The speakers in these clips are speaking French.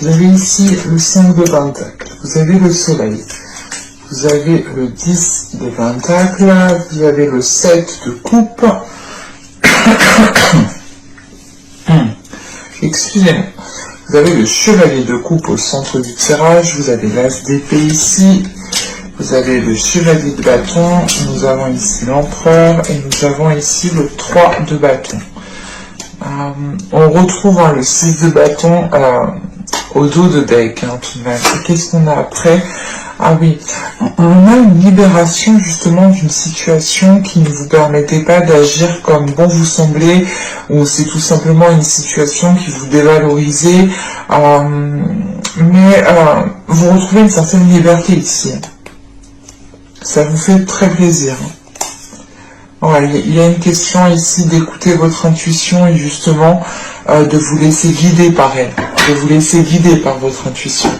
vous avez ici le 5 de Pentacle, vous avez le Soleil, vous avez le 10 de Pentacle, vous avez le 7 de Coupe, excusez-moi, vous avez le Chevalier de Coupe au centre du tirage, vous avez l'As d'épée ici, vous avez le Chevalier de Bâton, nous avons ici l'Empereur et nous avons ici le 3 de Bâton. On retrouve le 6 de Bâton au dos de deck, tout de même. Et qu'est-ce qu'on a après? Ah oui, on a une libération justement d'une situation qui ne vous permettait pas d'agir comme bon vous semblait, ou c'est tout simplement une situation qui vous dévalorisait, mais vous retrouvez une certaine liberté ici. Ça vous fait très plaisir. Ouais, il y a une question ici d'écouter votre intuition et justement de vous laisser guider par elle, de vous laisser guider par votre intuition.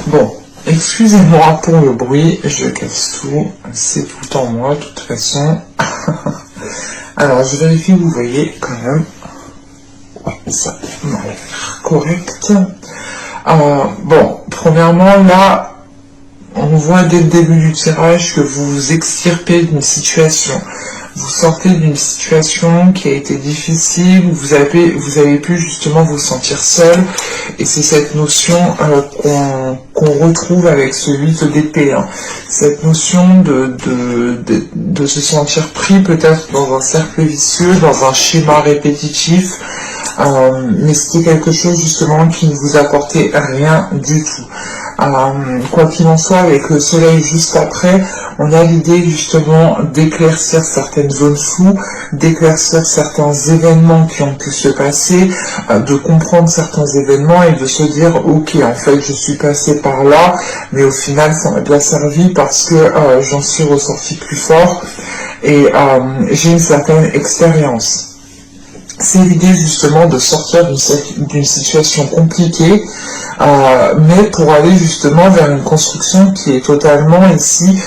Bon, excusez-moi pour le bruit, je casse tout, c'est tout le temps moi de toute façon. Alors, je vérifie que vous voyez quand même. Ouais, ça m'a l'air correct. Bon, premièrement, là, on voit dès le début du tirage que vous vous extirpez d'une situation. Vous sortez d'une situation qui a été difficile, vous avez pu justement vous sentir seul, et c'est cette notion qu'on retrouve avec ce 8 d'épée. Cette notion de se sentir pris peut-être dans un cercle vicieux, dans un schéma répétitif, mais c'était quelque chose justement qui ne vous apportait rien du tout. Quoi qu'il en soit, avec le soleil juste après, on a l'idée justement d'éclaircir certaines zones floues, d'éclaircir certains événements qui ont pu se passer, de comprendre certains événements et de se dire ok, en fait je suis passé par là, mais au final ça m'a bien servi parce que j'en suis ressorti plus fort et j'ai une certaine expérience. C'est l'idée justement de sortir d'une situation compliquée, mais pour aller justement vers une construction qui est totalement ici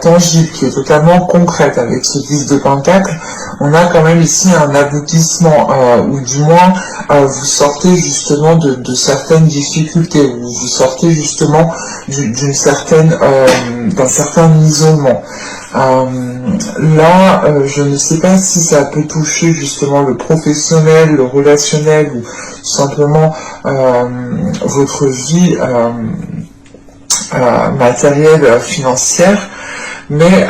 tangible, qui est totalement concrète. Avec ce 10 de Pentacle, on a quand même ici un aboutissement, ou du moins vous sortez justement de certaines difficultés, vous sortez justement d'un certain isolement. Là, je ne sais pas si ça peut toucher justement le professionnel, le relationnel ou simplement votre vie matérielle, financière, mais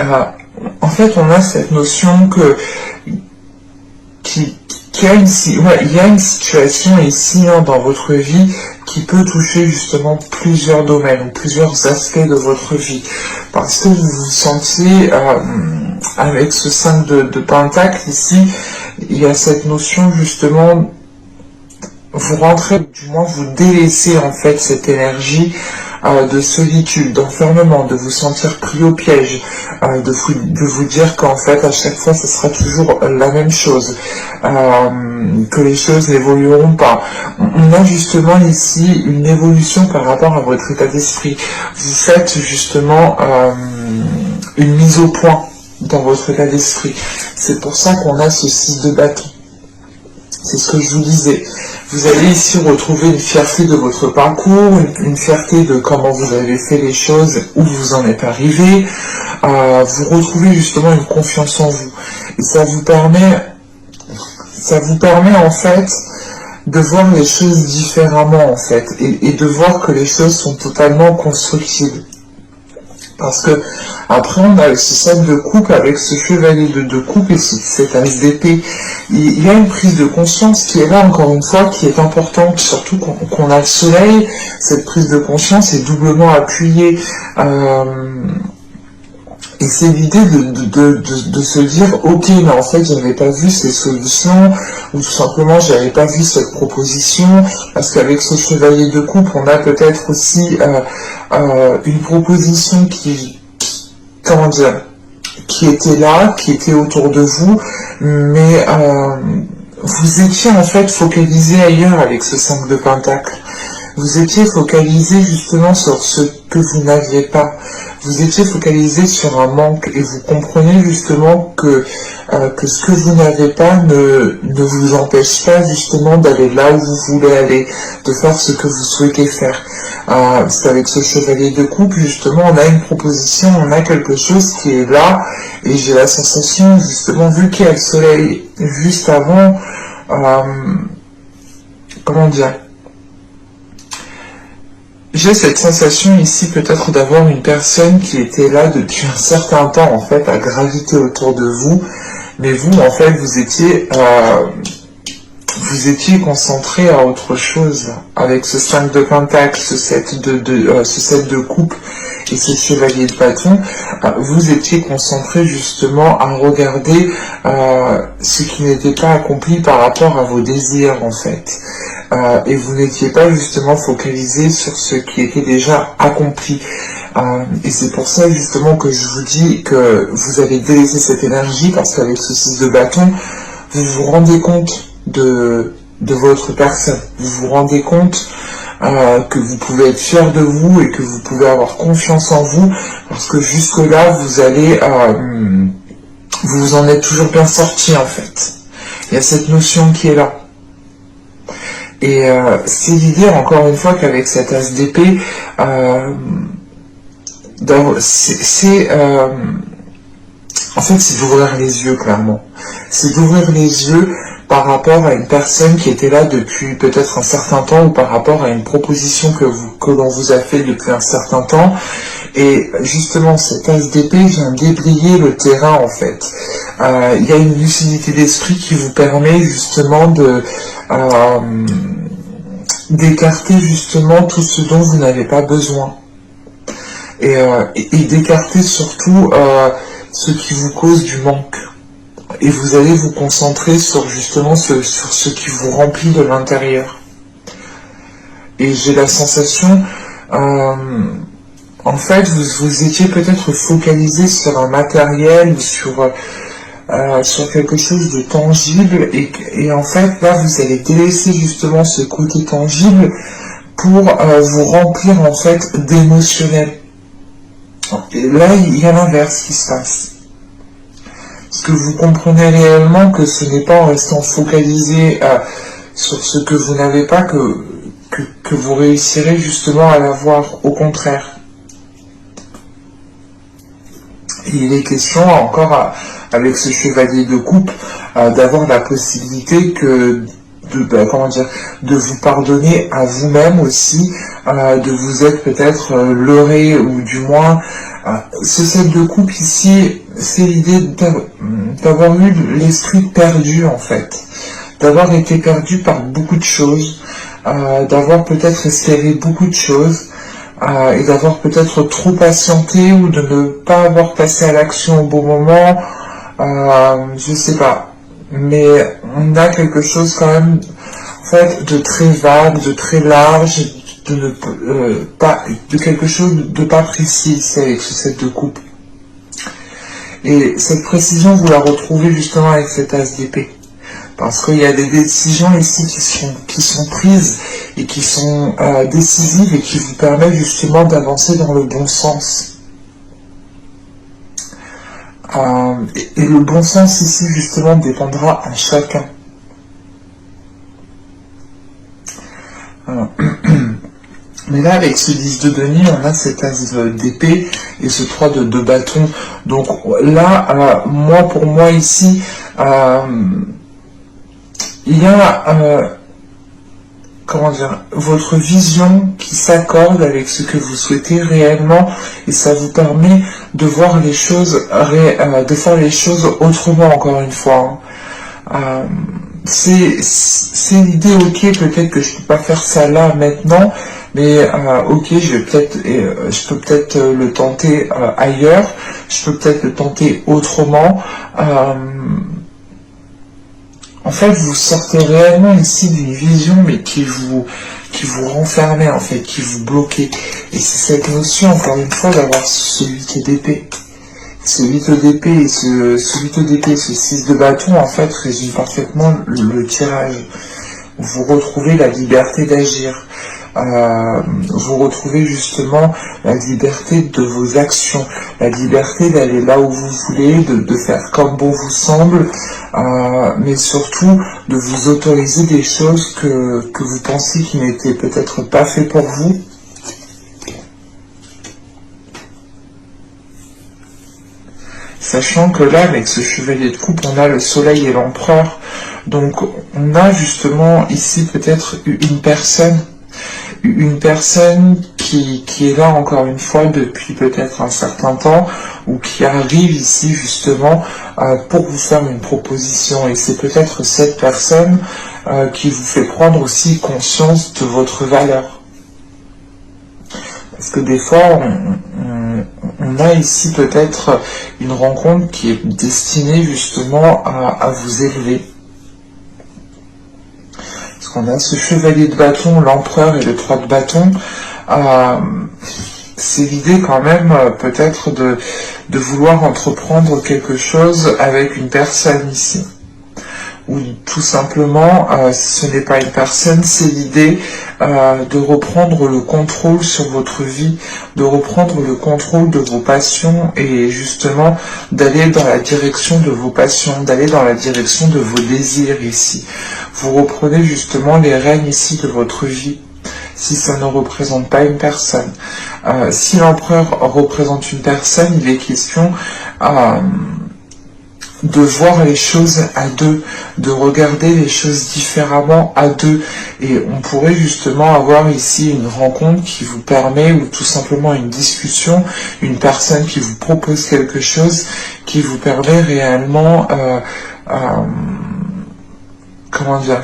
en fait on a cette notion il y a une situation ici dans votre vie qui peut toucher justement plusieurs domaines ou plusieurs aspects de votre vie, parce que vous vous sentiez avec ce 5 de Pentacle ici, il y a cette notion justement, vous rentrez, du moins vous délaissez en fait cette énergie de solitude, d'enfermement, de vous sentir pris au piège, de vous dire qu'en fait à chaque fois ce sera toujours la même chose, que les choses n'évolueront pas. On a justement ici une évolution par rapport à votre état d'esprit. Vous faites justement une mise au point dans votre état d'esprit. C'est pour ça qu'on a ce 6 de bâton. C'est ce que je vous disais. Vous allez ici retrouver une fierté de votre parcours, une fierté de comment vous avez fait les choses, où vous en êtes arrivé. Vous retrouvez justement une confiance en vous. Et ça vous permet en fait de voir les choses différemment en fait, et de voir que les choses sont totalement constructibles. Parce que après on a ce 7 de coupe avec ce chevalier de coupe et cet as d'épée. Il y a une prise de conscience qui est là encore une fois, qui est importante, surtout qu'on a le soleil. Cette prise de conscience est doublement appuyée. Et c'est l'idée de se dire ok, mais en fait j'avais pas vu ces solutions, ou tout simplement j'avais pas vu cette proposition, parce qu'avec ce chevalier de coupe on a peut-être aussi une proposition qui était là, qui était autour de vous, mais vous étiez en fait focalisé ailleurs avec ce 5 de Pentacle. vous étiez focalisé justement sur ce que vous n'aviez pas. Vous étiez focalisé sur un manque et vous comprenez justement que ce que vous n'avez pas ne vous empêche pas justement d'aller là où vous voulez aller, de faire ce que vous souhaitez faire. C'est avec ce chevalier de coupe, justement, on a une proposition, on a quelque chose qui est là, et j'ai la sensation, justement, vu qu'il y a le soleil juste avant, comment dire, j'ai cette sensation ici peut-être d'avoir une personne qui était là depuis un certain temps, en fait, à graviter autour de vous, mais vous, en fait, vous étiez concentré à autre chose, avec ce 5 de pentacle, ce 7 de coupe et ce chevalier de bâton, vous étiez concentré justement à regarder ce qui n'était pas accompli par rapport à vos désirs en fait. Et vous n'étiez pas justement focalisé sur ce qui était déjà accompli. Et c'est pour ça justement que je vous dis que vous avez délaissé cette énergie, parce qu'avec ce 6 de bâton, vous vous rendez compte de votre personne. Vous vous rendez compte que vous pouvez être fier de vous et que vous pouvez avoir confiance en vous, parce que jusque-là, vous allez... vous en êtes toujours bien sorti, en fait. Il y a cette notion qui est là. Et c'est l'idée, encore une fois, qu'avec cet as d'épée, en fait, c'est d'ouvrir les yeux, clairement. C'est d'ouvrir les yeux par rapport à une personne qui était là depuis peut-être un certain temps, ou par rapport à une proposition que l'on vous a fait depuis un certain temps. Et justement, cet as d'épée vient déblayer le terrain, en fait. Il y a une lucidité d'esprit qui vous permet justement d'écarter justement tout ce dont vous n'avez pas besoin. Et d'écarter surtout ce qui vous cause du manque. Et vous allez vous concentrer sur justement sur ce qui vous remplit de l'intérieur. Et j'ai la sensation, en fait, vous étiez peut-être focalisé sur un matériel ou sur quelque chose de tangible, et en fait, là, vous allez délaisser justement ce côté tangible pour vous remplir en fait d'émotionnel. Et là, il y a l'inverse qui se passe. Parce que vous comprenez réellement que ce n'est pas en restant focalisé sur ce que vous n'avez pas que vous réussirez justement à l'avoir. Au contraire. Il est question encore avec ce chevalier de coupe d'avoir la possibilité de vous pardonner à vous-même aussi, de vous être peut-être leurré, ou du moins ce 7 de coupe ici, c'est l'idée d'avoir eu l'esprit perdu en fait, d'avoir été perdu par beaucoup de choses, d'avoir peut-être espéré beaucoup de choses, et d'avoir peut-être trop patienté, ou de ne pas avoir passé à l'action au bon moment, je sais pas. Mais on a quelque chose quand même, en fait, de très vague, de très large, de quelque chose de pas précis ici avec ce 7 de coupe. Et cette précision, vous la retrouvez justement avec cet as d'épée. Parce qu'il y a des décisions ici qui sont prises et qui sont décisives et qui vous permettent justement d'avancer dans le bon sens. Et le bon sens ici justement dépendra à chacun. Mais là, avec ce 10 de denier, on a cet as d'épée et ce 3 de bâton. Donc là, pour moi ici, il y a, votre vision qui s'accorde avec ce que vous souhaitez réellement, et ça vous permet de voir les choses, de faire les choses autrement, encore une fois. C'est l'idée, ok, peut-être que je peux pas faire ça là, maintenant, mais ok, je peux peut-être le tenter ailleurs, je peux peut-être le tenter autrement. En fait, vous sortez réellement ici d'une vision, mais qui vous renfermait, en fait, qui vous bloquait. Et c'est cette notion, encore une fois, d'avoir ce 8 d'épée. Ce 8 d'épée et ce 6 de bâton, en fait, résume parfaitement le tirage. Vous retrouvez la liberté d'agir. vous retrouvez justement la liberté de vos actions, la liberté d'aller là où vous voulez, de faire comme bon vous semble, mais surtout de vous autoriser des choses que vous pensiez qui n'étaient peut-être pas faites pour vous. Sachant que là, avec ce chevalier de coupe, on a le soleil et l'empereur. Donc, on a justement ici peut-être une personne qui est là encore une fois depuis peut-être un certain temps, ou qui arrive ici justement pour vous faire une proposition. Et c'est peut-être cette personne qui vous fait prendre aussi conscience de votre valeur. Parce que des fois, on a ici peut-être une rencontre qui est destinée justement à vous élever. Parce qu'on a ce chevalier de bâton, l'empereur et le 3 de bâton. C'est l'idée quand même peut-être de vouloir entreprendre quelque chose avec une personne ici. Ou tout simplement, si ce n'est pas une personne, c'est l'idée de reprendre le contrôle sur votre vie, de reprendre le contrôle de vos passions et justement d'aller dans la direction de vos passions, d'aller dans la direction de vos désirs ici. Vous reprenez justement les rênes ici de votre vie, si ça ne représente pas une personne. Si l'empereur représente une personne, il est question de voir les choses à deux, de regarder les choses différemment à deux. Et on pourrait justement avoir ici une rencontre qui vous permet, ou tout simplement une discussion, une personne qui vous propose quelque chose, qui vous permet réellement,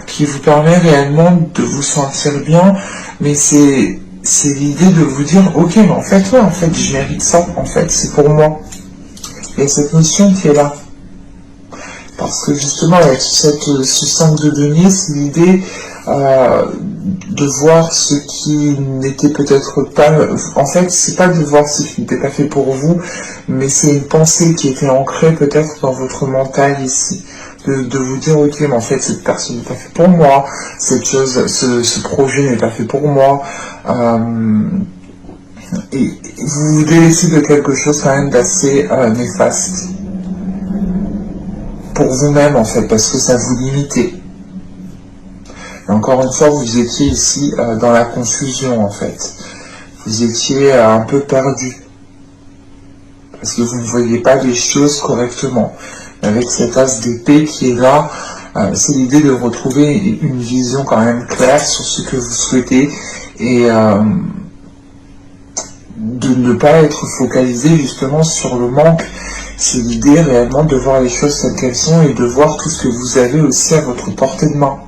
qui vous permet réellement de vous sentir bien, mais c'est l'idée de vous dire, ok, mais en fait, ouais, en fait, je mérite ça, en fait, c'est pour moi. Il y a cette mission qui est là. Parce que justement, avec ce 5 de denier, c'est l'idée de voir ce qui n'était peut-être pas... En fait, c'est pas de voir ce qui n'était pas fait pour vous, mais c'est une pensée qui était ancrée peut-être dans votre mental ici. De vous dire, ok, mais en fait, cette personne n'est pas faite pour moi, cette chose, ce projet n'est pas fait pour moi. Et vous vous délaissez de quelque chose quand même d'assez néfaste. Pour vous-même en fait, parce que ça vous limitait. Et encore une fois, vous étiez ici dans la confusion en fait. Vous étiez un peu perdu. Parce que vous ne voyez pas les choses correctement. Avec cet as d'épée qui est là, c'est l'idée de retrouver une vision quand même claire sur ce que vous souhaitez et de ne pas être focalisé justement sur le manque. C'est l'idée réellement de voir les choses telles qu'elles sont et de voir tout ce que vous avez aussi à votre portée de main.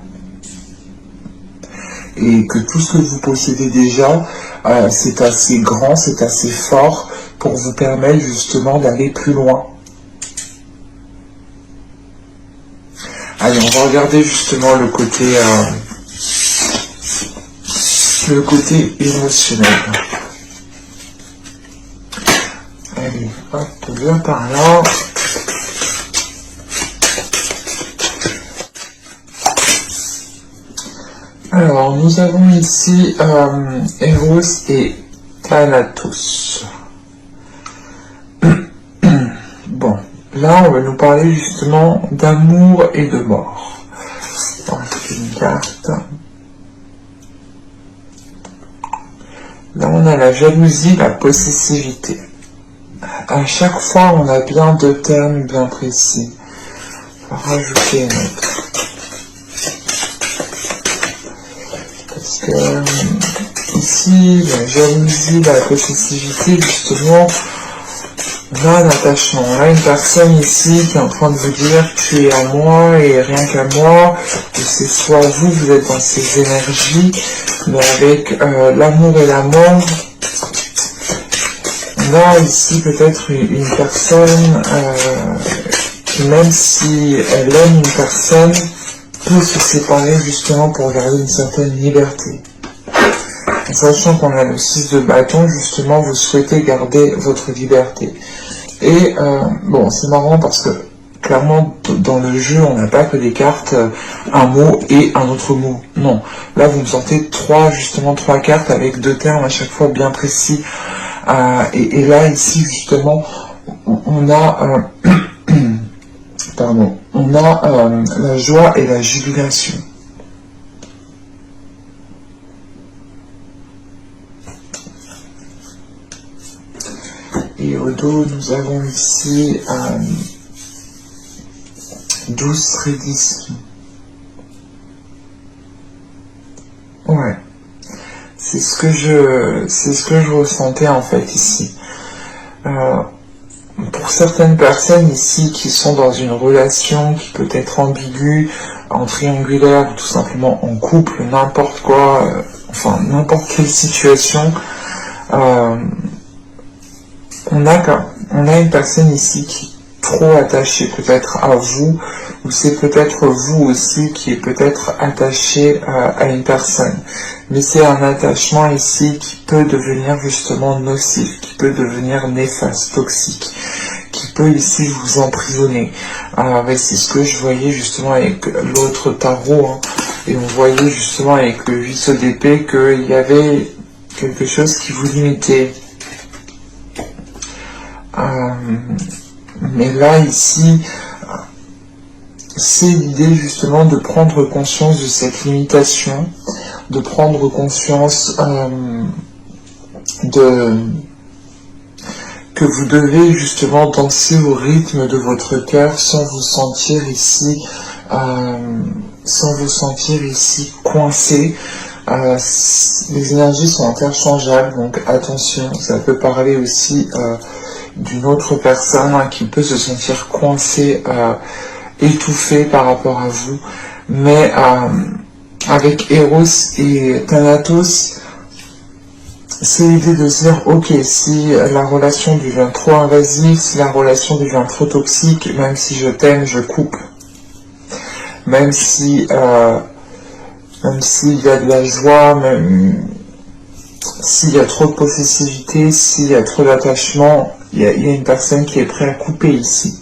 Et que tout ce que vous possédez déjà, c'est assez grand, c'est assez fort pour vous permettre justement d'aller plus loin. Allez, on va regarder justement le côté émotionnel. Allez, hop, bien par là. Alors, nous avons ici Eros et Thanatos. Bon, là, on va nous parler justement d'amour et de mort. Donc, une carte. Là, on a la jalousie, la possessivité. À chaque fois, on a bien deux termes bien précis. On va rajouter une autre. Parce que ici, la jalousie, la possessivité, justement, on a un attachement. On a une personne ici qui est en train de vous dire tu es à moi et rien qu'à moi. Et c'est soit vous êtes dans ces énergies, mais avec l'amour et la mort. On a ici peut-être une personne qui, même si elle aime une personne, peut se séparer justement pour garder une certaine liberté. En sachant qu'on a le 6 de bâton, justement, vous souhaitez garder votre liberté. Et bon, c'est marrant parce que clairement, dans le jeu, on n'a pas que des cartes, un mot et un autre mot. Non. Là, vous me sortez justement trois cartes avec deux termes à chaque fois bien précis. Et là, ici, justement, on a, pardon, on a la joie et la jubilation. Et au dos, nous avons ici 12 redditions. Ouais. C'est ce que je ressentais en fait ici. Pour certaines personnes ici qui sont dans une relation qui peut être ambiguë, en triangulaire ou tout simplement en couple, n'importe quoi, enfin n'importe quelle situation, on a une personne ici qui est trop attachée peut-être à vous, ou c'est peut-être vous aussi qui est peut-être attaché à une personne. Mais c'est un attachement ici qui peut devenir justement nocif, qui peut devenir néfaste, toxique, qui peut ici vous emprisonner. C'est ce que je voyais justement avec l'autre tarot, hein, et on voyait justement avec le 8 d'épée qu'il y avait quelque chose qui vous limitait. Mais là, ici, c'est l'idée justement de prendre conscience de cette limitation, de prendre conscience que vous devez justement danser au rythme de votre cœur sans vous sentir ici coincé. Les énergies sont interchangeables, donc attention, ça peut parler aussi d'une autre personne qui peut se sentir coincée, étouffée par rapport à vous, mais avec Eros et Thanatos, c'est l'idée de se dire, ok, si la relation devient trop invasive, si la relation devient trop toxique, même si je t'aime, je coupe. Même si s'il y a de la joie, même s'il y a trop de possessivité, s'il y a trop d'attachement, il y a une personne qui est prête à couper ici.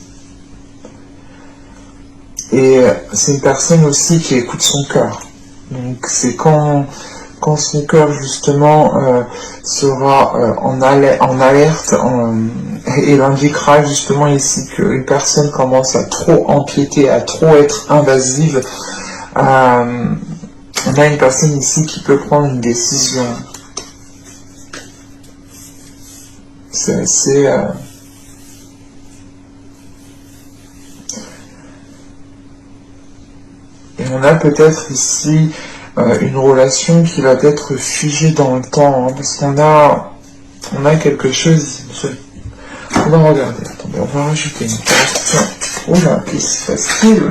Et c'est une personne aussi qui écoute son cœur. Donc c'est quand son cœur justement sera en alerte, et il indiquera justement ici qu'une personne commence à trop empiéter, à trop être invasive, on a une personne ici qui peut prendre une décision. C'est assez... Et on a peut-être ici une relation qui va être figée dans le temps, hein, parce qu'on a quelque chose... On va regarder, attendez, on va rajouter une carte. Oh là, qu'est-ce qui se passe-t-il ?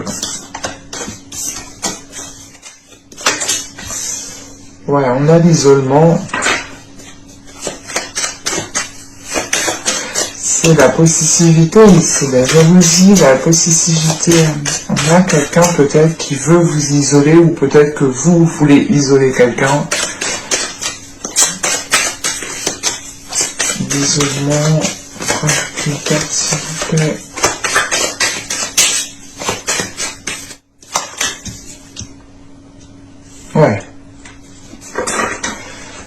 Ouais, on a l'isolement. C'est la possessivité, c'est la jalousie, la possessivité. On a quelqu'un peut-être qui veut vous isoler, ou peut-être que vous voulez isoler quelqu'un. L'isolement, rajoute une carte s'il vous plaît. Ouais.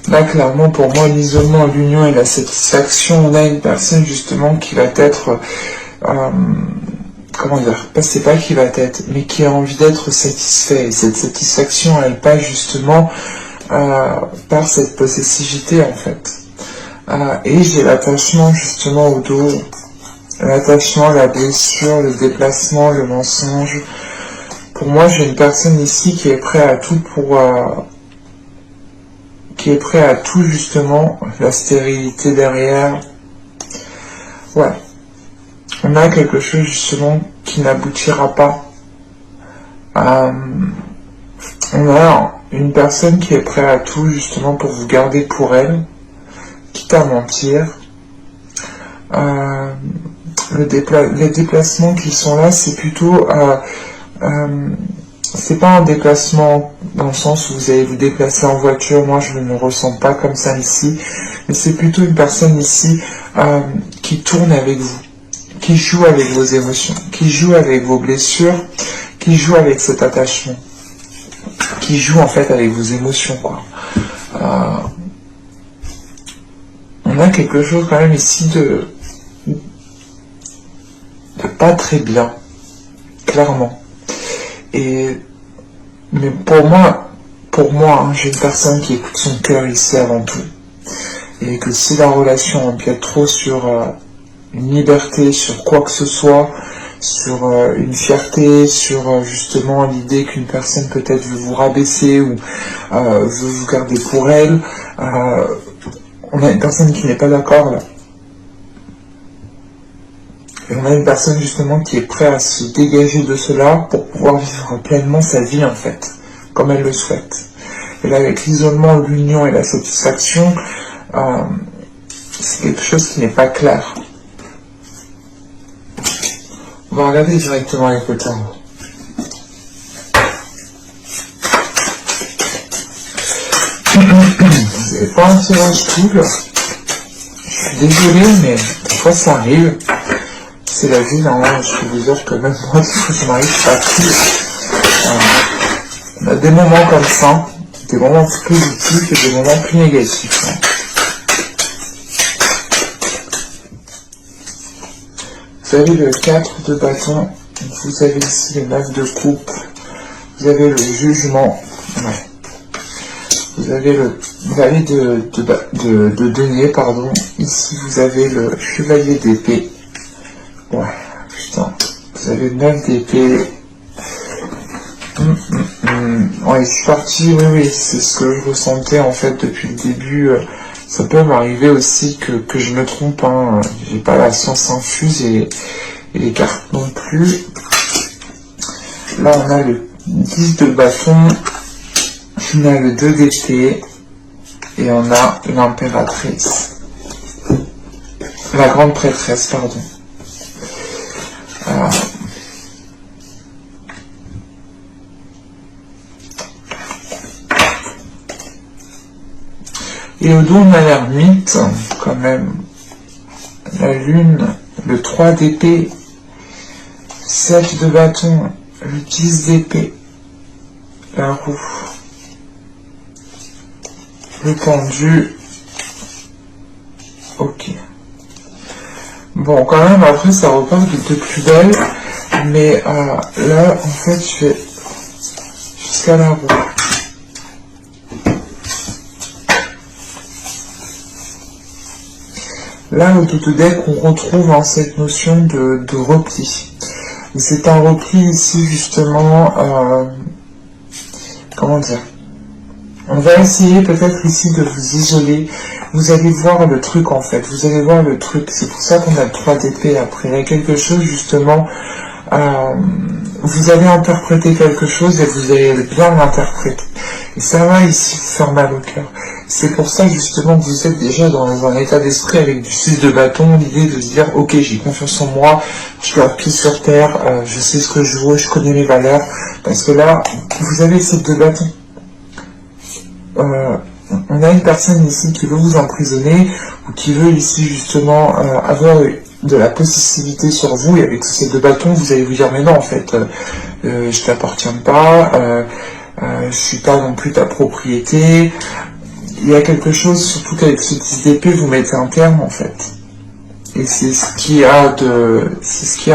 Là, clairement, pour moi, l'isolement, l'union et la satisfaction, on a une personne, justement, qui va être... comment dire, c'est pas qui va être, mais qui a envie d'être satisfait. Et cette satisfaction, elle passe, justement, par cette possessivité, en fait. Et j'ai l'attachement, justement, au dos. L'attachement, la blessure, le déplacement, le mensonge. Pour moi, j'ai une personne ici qui est prête à tout pour... qui est prêt à tout, justement, la stérilité derrière. Ouais. On a quelque chose, justement, qui n'aboutira pas. On a une personne qui est prête à tout, justement, pour vous garder pour elle, quitte à mentir. Les déplacements qui sont là, c'est plutôt... c'est pas un déplacement dans le sens où vous allez vous déplacer en voiture, moi je ne me ressens pas comme ça ici, mais c'est plutôt une personne ici qui tourne avec vous, qui joue avec vos émotions, qui joue avec vos blessures, qui joue avec cet attachement, qui joue en fait avec vos émotions, quoi. On a quelque chose quand même ici de pas très bien, clairement. Mais pour moi, hein, j'ai une personne qui écoute son cœur ici avant tout. Et que si la relation empiète trop sur une liberté, sur quoi que ce soit, sur une fierté, sur justement l'idée qu'une personne peut-être veut vous rabaisser ou veut vous garder pour elle, on a une personne qui n'est pas d'accord là. Et on a une personne justement qui est prête à se dégager de cela pour pouvoir vivre pleinement sa vie en fait, comme elle le souhaite. Et là avec l'isolement, l'union et la satisfaction, c'est quelque chose qui n'est pas clair. On va regarder directement avec le tarot. Vous n'avez pas un tirage double. Je suis désolé, mais des fois ça arrive. C'est la vie, normalement, je peux vous dire que même moi, des fois ça m'arrive pas plus. On a des moments comme ça, des moments positifs et des moments plus négatifs. Vous avez le 4 de bâton, vous avez ici le 9 de coupe, vous avez le jugement, ouais. Vous avez le valet de denier, pardon. Ici vous avez le chevalier d'épée. Ouais, putain. Vous avez le 9 d'épée. Ouais, je suis parti, oui, c'est ce que je ressentais en fait depuis le début. Ça peut m'arriver aussi que je me trompe, hein. J'ai pas la science infuse et les cartes non plus. Là on a le 10 de bâton, on a le 2 d'épée et on a l'impératrice. La grande prêtresse, pardon. Et au dos, on a l'ermite, quand même. La lune, le 3 d'épée, 7 de bâton, le 10 d'épée, la roue, le pendu. Ok. Bon, quand même, après, ça repart de plus belle. Mais là, en fait, je vais jusqu'à la roue. Là, au tout deck, on retrouve cette notion de repli. C'est un repli ici, justement, comment dire, on va essayer peut-être ici de vous isoler. Vous allez voir le truc, en fait. Vous allez voir le truc. C'est pour ça qu'on a le 3 d'épée après. Il y a quelque chose, justement, vous allez interpréter quelque chose et vous allez bien l'interpréter. Et ça va ici vous faire mal au cœur. C'est pour ça justement que vous êtes déjà dans un état d'esprit avec du 6 de bâton, l'idée de se dire ok, j'ai confiance en moi, je garde pied sur terre, je sais ce que je vaux, je connais mes valeurs, parce que là, vous avez 7 de bâton. On a une personne ici qui veut vous emprisonner, ou qui veut ici justement avoir de la possessivité sur vous, et avec ce 7 de bâton, vous allez vous dire mais non en fait, je t'appartiens pas, je suis pas non plus ta propriété. Il y a quelque chose, surtout qu'avec ce 10 d'épée, vous mettez un terme en fait. Et c'est ce qui a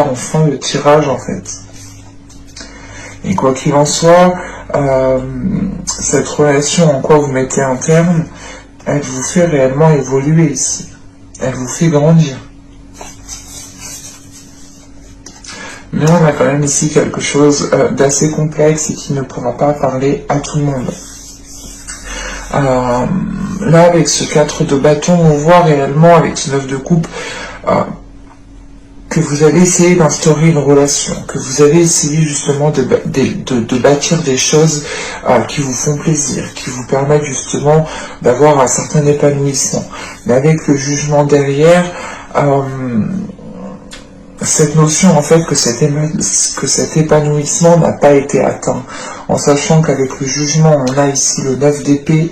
enfin le tirage en fait. Et quoi qu'il en soit, cette relation en quoi vous mettez un terme, elle vous fait réellement évoluer ici. Elle vous fait grandir. Mais on a quand même ici quelque chose d'assez complexe et qui ne pourra pas parler à tout le monde. Là, avec ce 4 de bâton, on voit réellement, avec ce 9 de coupe, que vous allez essayer d'instaurer une relation, que vous allez essayer justement de bâtir des choses qui vous font plaisir, qui vous permettent justement d'avoir un certain épanouissement. Mais avec le jugement derrière, cette notion en fait que cet épanouissement n'a pas été atteint, en sachant qu'avec le jugement on a ici le 9 d'épée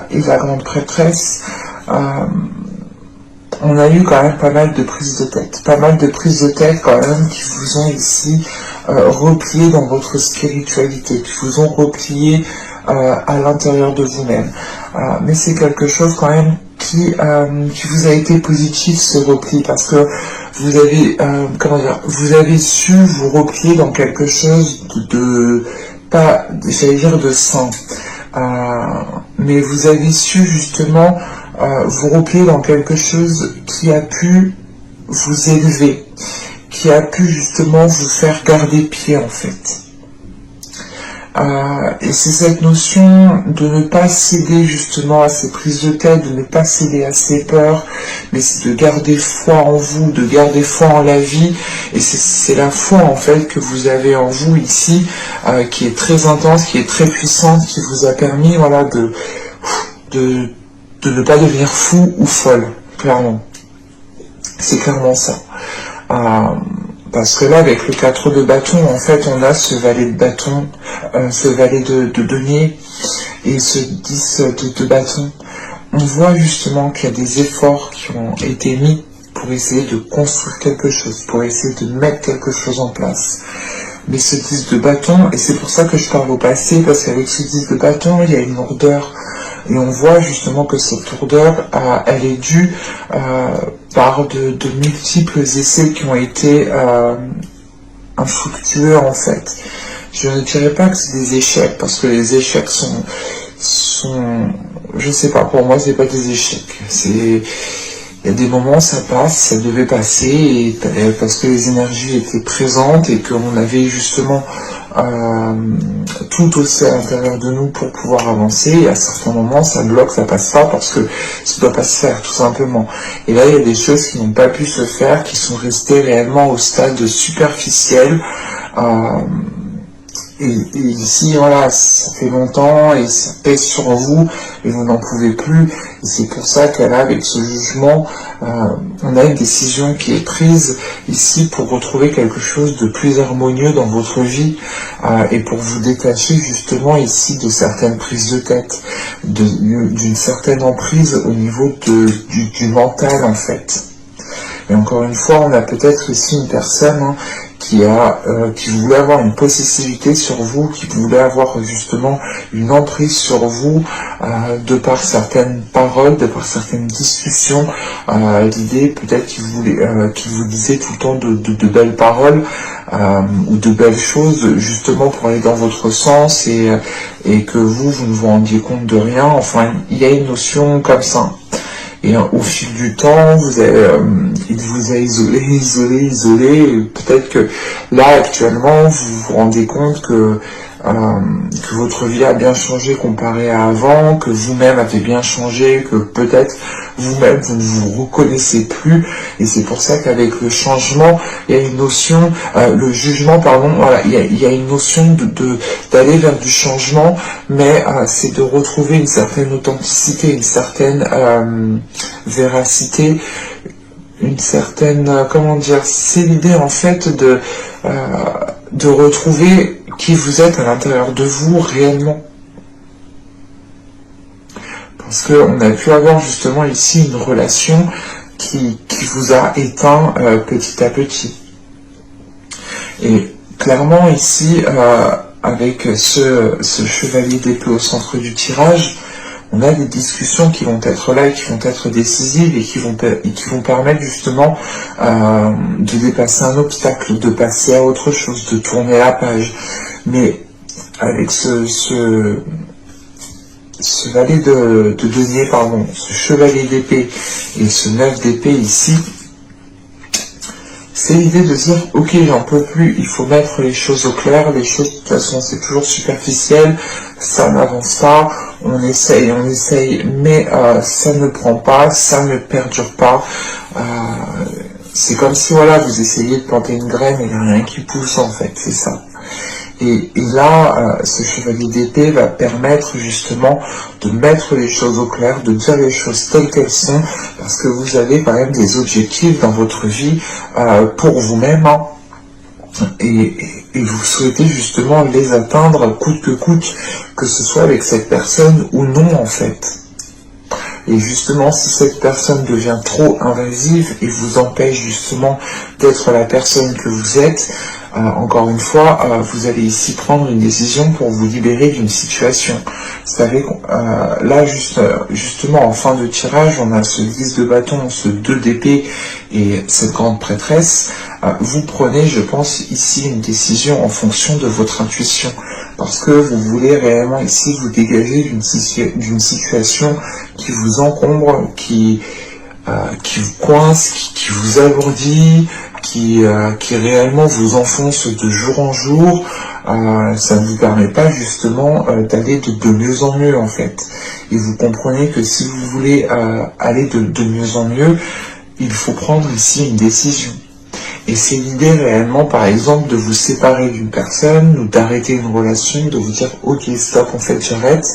et la grande prêtresse, on a eu quand même pas mal de prises de tête. Pas mal de prises de tête quand même qui vous ont ici replié dans votre spiritualité, qui vous ont replié à l'intérieur de vous-même. Mais c'est quelque chose quand même qui vous a été positif, ce repli, parce que vous avez, comment dire, vous avez su vous replier dans quelque chose pas, j'allais dire de sain, mais vous avez su justement vous replier dans quelque chose qui a pu vous élever, qui a pu justement vous faire garder pied en fait. Et c'est cette notion de ne pas céder justement à ces prises de tête, de ne pas céder à ces peurs, mais c'est de garder foi en vous, de garder foi en la vie. Et c'est la foi en fait que vous avez en vous ici, qui est très intense, qui est très puissante, qui vous a permis voilà, de ne pas devenir fou ou folle, clairement. C'est clairement ça. Parce que là, avec le 4 de bâton, en fait, on a ce valet de bâton, ce valet de denier et ce 10 de bâton. On voit justement qu'il y a des efforts qui ont été mis pour essayer de construire quelque chose, pour essayer de mettre quelque chose en place. Mais ce 10 de bâton, et c'est pour ça que je parle au passé, parce qu'avec ce 10 de bâton, il y a une lourdeur. Et on voit justement que cette lourdeur, elle est due par de multiples essais qui ont été infructueux en fait. Je ne dirais pas que c'est des échecs, parce que les échecs sont je sais pas, pour moi c'est pas des échecs. Il y a des moments ça passe, ça devait passer, et parce que les énergies étaient présentes et qu'on avait justement tout aussi à l'intérieur de nous pour pouvoir avancer, et à certains moments ça bloque, ça passe pas parce que ça doit pas se faire tout simplement. Et là il y a des choses qui n'ont pas pu se faire, qui sont restées réellement au stade superficiel. Et ici, voilà, ça fait longtemps et ça pèse sur vous et vous n'en pouvez plus. Et c'est pour ça qu'elle a, avec ce jugement, on a une décision qui est prise ici pour retrouver quelque chose de plus harmonieux dans votre vie et pour vous détacher justement ici de certaines prises de tête, d'une certaine emprise au niveau du mental en fait. Et encore une fois, on a peut-être ici une personne qui voulait avoir une possessivité sur vous, qui voulait avoir justement une emprise sur vous de par certaines paroles, de par certaines discussions. L'idée peut-être qu'il vous disait tout le temps de belles paroles ou de belles choses justement pour aller dans votre sens et que vous ne vous rendiez compte de rien. Enfin, il y a une notion comme ça. Et au fil du temps, il vous a isolé. Peut-être que là, actuellement, vous vous rendez compte que votre vie a bien changé comparé à avant, que vous-même avez bien changé, que peut-être vous-même vous ne vous reconnaissez plus. Et c'est pour ça qu'avec le changement, il y a une notion, le jugement, pardon, voilà, il y a une notion d'aller vers du changement, mais c'est de retrouver une certaine authenticité, une certaine véracité, une certaine, comment dire, c'est l'idée en fait de retrouver qui vous êtes à l'intérieur de vous réellement. Parce qu'on a pu avoir justement ici une relation qui vous a éteint petit à petit. Et clairement ici, avec ce chevalier d'épée au centre du tirage, on a des discussions qui vont être là et qui vont être décisives et qui vont permettre justement de dépasser un obstacle, de passer à autre chose, de tourner la page. Mais avec ce valet de denier, pardon, ce chevalier d'épée et ce 9 d'épée ici, c'est l'idée de dire, ok, j'en peux plus, il faut mettre les choses au clair, les choses, de toute façon, c'est toujours superficiel, ça n'avance pas, on essaye, mais ça ne prend pas, ça ne perdure pas. C'est comme si, voilà, vous essayez de planter une graine et il n'y a rien qui pousse, en fait, c'est ça. Et là, ce chevalier d'épée va permettre justement de mettre les choses au clair, de dire les choses telles qu'elles sont, parce que vous avez quand même des objectifs dans votre vie pour vous-même, hein, et vous souhaitez justement les atteindre coûte que ce soit avec cette personne ou non en fait. Et justement, si cette personne devient trop invasive et vous empêche justement d'être la personne que vous êtes, encore une fois, vous allez ici prendre une décision pour vous libérer d'une situation. Vous savez, là, justement, en fin de tirage, on a ce 10 de bâton, ce 2 d'épée et cette grande prêtresse. Vous prenez, je pense, ici une décision en fonction de votre intuition. Parce que vous voulez réellement ici vous dégager d'une situation qui vous encombre, qui vous coince, qui vous alourdit, qui réellement vous enfonce de jour en jour. Ça ne vous permet pas justement d'aller de mieux en mieux en fait. Et vous comprenez que si vous voulez aller de mieux en mieux, il faut prendre ici une décision. Et c'est l'idée réellement, par exemple, de vous séparer d'une personne ou d'arrêter une relation, de vous dire « Ok, stop, en fait, j'arrête ».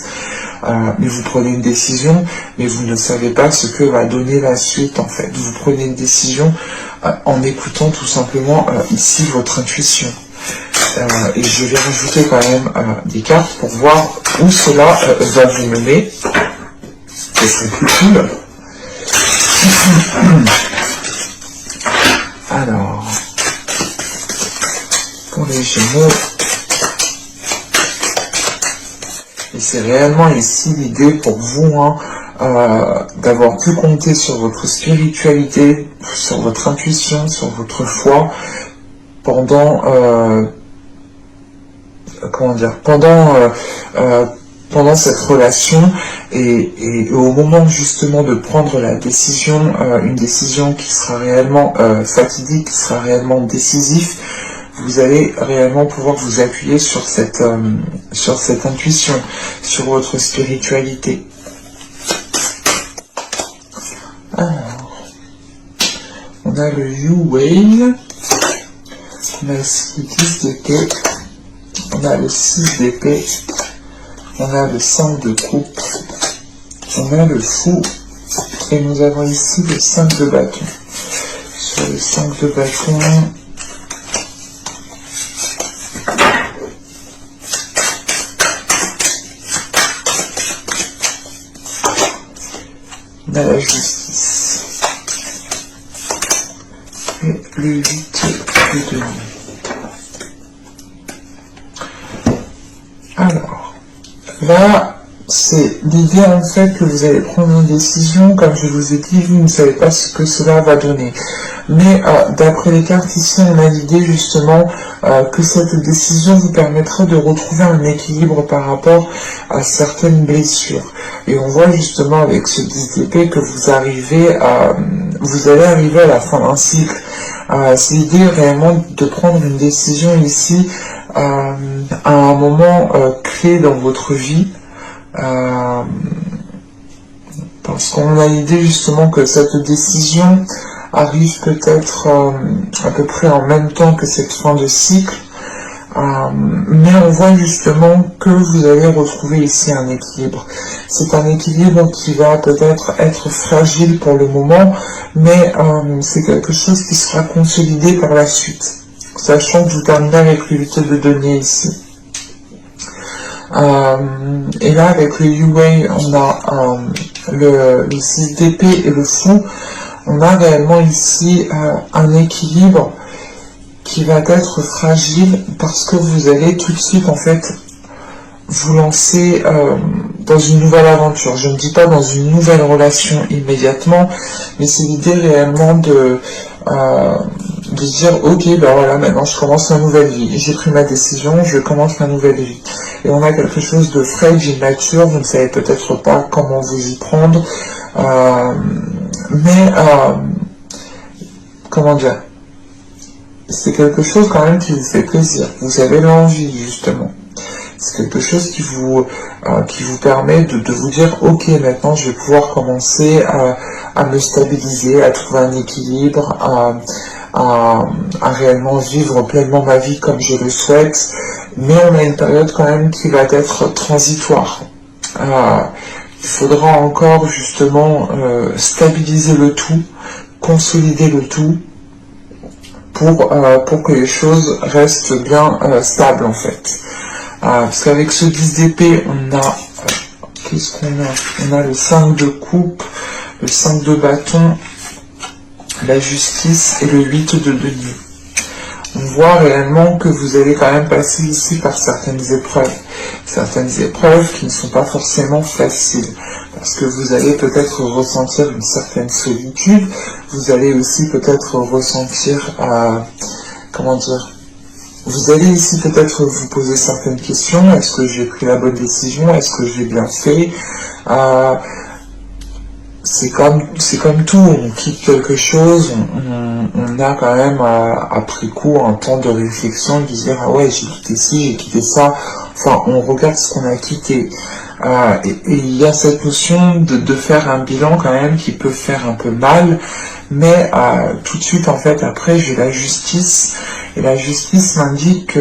Mais vous prenez une décision, mais vous ne savez pas ce que va donner la suite, en fait. Vous prenez une décision en écoutant tout simplement ici votre intuition. Et je vais rajouter quand même des cartes pour voir où cela va vous mener. Ce serait plus cool. Alors, pour les Gémeaux, et c'est réellement ici l'idée pour vous d'avoir pu compter sur votre spiritualité, sur votre intuition, sur votre foi pendant, pendant cette relation et au moment justement de prendre la décision, une décision qui sera réellement fatidique, qui sera réellement décisif, vous allez réellement pouvoir vous appuyer sur cette intuition, sur votre spiritualité. Alors, on a le Yu-Wei, on a le 10 d'épée, on a le 6 d'épée, on a le 5 de coupe, on a le fou, et nous avons ici le 5 de bâton. Sur le 5 de bâton, on a la justice. Et le 8 de denier. Alors, là, c'est l'idée en fait que vous allez prendre une décision, comme je vous ai dit, vous ne savez pas ce que cela va donner. Mais d'après les cartes ici, on a l'idée justement que cette décision vous permettra de retrouver un équilibre par rapport à certaines blessures. Et on voit justement avec ce 10 d'épée que vous allez arriver à la fin d'un cycle. C'est l'idée réellement de prendre une décision ici à un moment clé dans votre vie. Parce qu'on a l'idée justement que cette décision arrive peut-être à peu près en même temps que cette fin de cycle, mais on voit justement que vous allez retrouver ici un équilibre. C'est un équilibre qui va peut-être être fragile pour le moment, mais c'est quelque chose qui sera consolidé par la suite, sachant que vous terminez avec le 8 de denier ici. Et là avec le Yu-Wei on a le 6 d'épée et le fou. On a réellement ici un équilibre qui va être fragile parce que vous allez tout de suite en fait vous lancer dans une nouvelle aventure. Je ne dis pas dans une nouvelle relation immédiatement, mais c'est l'idée réellement de dire ok, ben voilà, maintenant je commence ma nouvelle vie, j'ai pris ma décision, je commence ma nouvelle vie. Et on a quelque chose de frais, d'immature, vous ne savez peut-être pas comment vous y prendre, mais comment dire, c'est quelque chose quand même qui vous fait plaisir, vous avez l'envie justement. C'est quelque chose qui vous permet de vous dire ok, maintenant je vais pouvoir commencer à me stabiliser, à trouver un équilibre, à réellement vivre pleinement ma vie comme je le souhaite, mais on a une période quand même qui va être transitoire. Il faudra encore justement stabiliser le tout, consolider le tout, pour que les choses restent bien stables en fait. Parce qu'avec ce 10 d'épée, on a qu'est-ce qu'on a? On a le 5 de coupe, le 5 de bâton, la justice et le 8 de denier. On voit réellement que vous allez quand même passer ici par certaines épreuves qui ne sont pas forcément faciles, parce que vous allez peut-être ressentir une certaine solitude, vous allez aussi peut-être ressentir, comment dire, vous allez ici peut-être vous poser certaines questions, est-ce que j'ai pris la bonne décision, est-ce que j'ai bien fait, c'est comme tout, on quitte quelque chose, on a quand même après coup un temps de réflexion, de dire ah ouais j'ai quitté ci, j'ai quitté ça, enfin on regarde ce qu'on a quitté. Et il y a cette notion de faire un bilan quand même qui peut faire un peu mal, mais tout de suite en fait après j'ai la justice, et la justice m'indique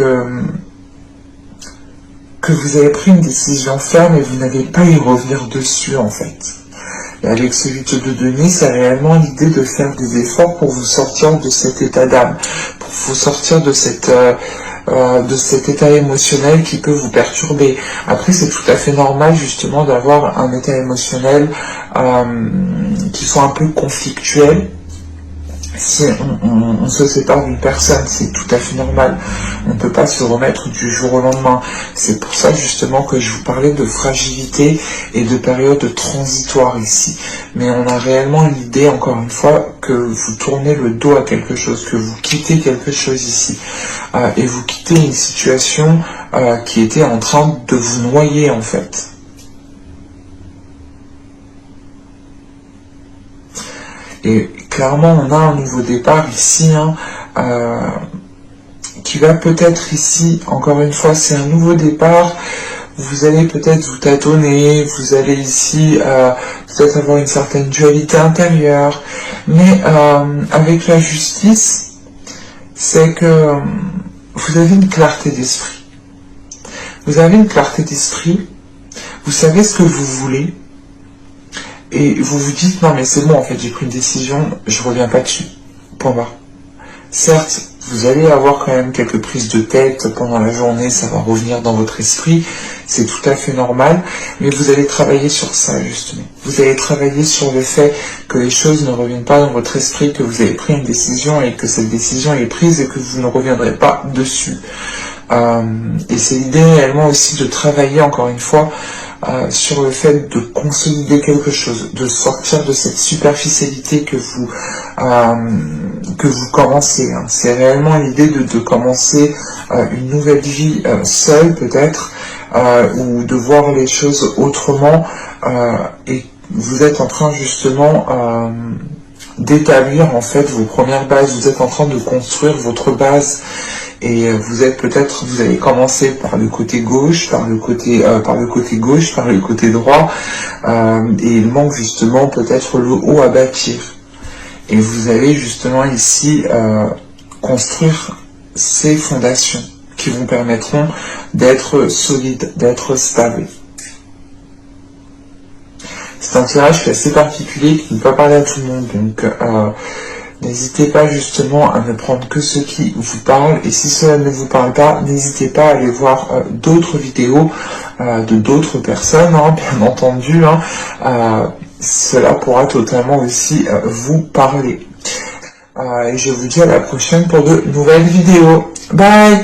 que vous avez pris une décision ferme et vous n'allez pas y revenir dessus en fait. Et avec ce 8 de denier, c'est réellement l'idée de faire des efforts pour vous sortir de cet état d'âme, pour vous sortir de cet état émotionnel qui peut vous perturber. Après, c'est tout à fait normal justement d'avoir un état émotionnel qui soit un peu conflictuel. Si on se sépare d'une personne, c'est tout à fait normal. On ne peut pas se remettre du jour au lendemain. C'est pour ça justement que je vous parlais de fragilité et de période transitoire ici. Mais on a réellement l'idée, encore une fois, que vous tournez le dos à quelque chose, que vous quittez quelque chose ici. Et vous quittez une situation qui était en train de vous noyer en fait. Et clairement, on a un nouveau départ ici, qui va peut-être ici, encore une fois, c'est un nouveau départ. Vous allez peut-être vous tâtonner, vous allez ici peut-être avoir une certaine dualité intérieure. Mais avec la justice, c'est que vous avez une clarté d'esprit. Vous avez une clarté d'esprit, vous savez ce que vous voulez. Et vous vous dites, non mais c'est bon, en fait, j'ai pris une décision, je reviens pas dessus. Point barre. Certes, vous allez avoir quand même quelques prises de tête pendant la journée, ça va revenir dans votre esprit, c'est tout à fait normal, mais vous allez travailler sur ça, justement. Vous allez travailler sur le fait que les choses ne reviennent pas dans votre esprit, que vous avez pris une décision et que cette décision est prise et que vous ne reviendrez pas dessus. Et c'est l'idée réellement aussi de travailler, encore une fois, sur le fait de consolider quelque chose, de sortir de cette superficialité que vous commencez. C'est réellement l'idée de commencer une nouvelle vie seule peut-être, ou de voir les choses autrement, et vous êtes en train justement d'établir en fait vos premières bases, vous êtes en train de construire votre base. Et vous allez commencer par le côté gauche, par le côté gauche, par le côté droit, et il manque justement peut-être le haut à bâtir. Et vous allez justement ici construire ces fondations qui vous permettront d'être solide, d'être stable. C'est un tirage qui est assez particulier, qui ne peut pas parler à tout le monde, donc n'hésitez pas justement à ne prendre que ce qui vous parle, et si cela ne vous parle pas, n'hésitez pas à aller voir d'autres vidéos de d'autres personnes, bien entendu, cela pourra totalement aussi vous parler. Et je vous dis à la prochaine pour de nouvelles vidéos. Bye!